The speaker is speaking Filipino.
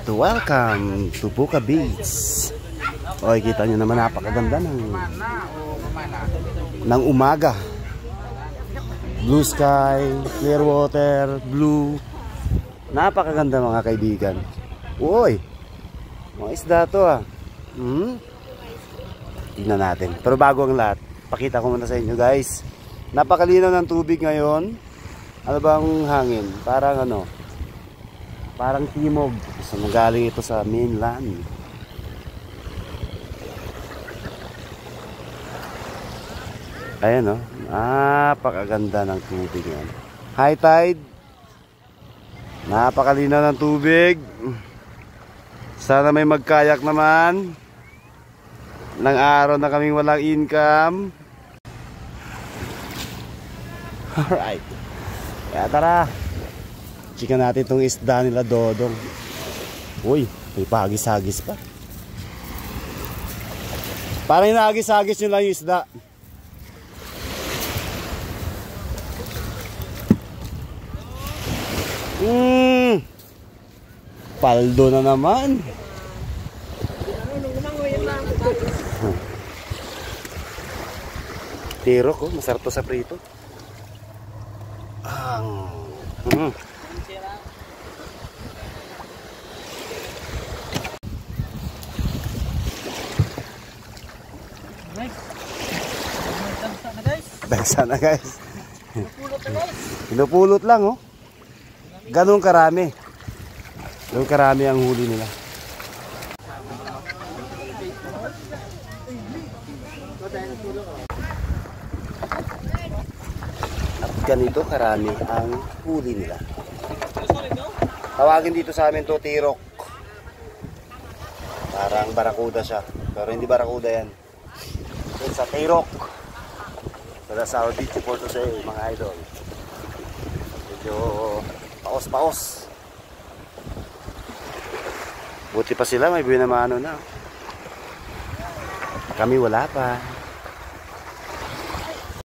Welcome to Puka Beach. Oy, kita nyo naman napakaganda ng umaga. Blue sky, clear water, blue. Napakaganda mga kaibigan. Uy, mga isda to Tingnan natin. Pero bago ang lahat, pakita ko muna sa inyo guys. Napakalinaw ng tubig ngayon. Ano bang hangin? Parang timog. So magaling ito sa mainland. Ayan napakaganda ng tubig yan. High tide. Napakalinaw ng tubig. Sana may magkayak naman. Nang araw na kaming walang income. Alright. Kaya tara. Chika natin itong isda nila Dodong. Uy, may pagis-agis pa. Parang inaagis-agis nyo lang yung isda. Paldo na naman. Tirok masarap to sa prito. Dagsa na guys. Pinupulot lang Ganun karami. Ganun karami ang huli nila. At ganito karami ang huli nila. Tawagin dito sa amin to tirok. Parang barakuda siya. Pero hindi barakuda yan. It's a tirok. So that's our beach for today mga idol. Medyo paos-paos. Buti pa sila may binamano na. Kami wala pa.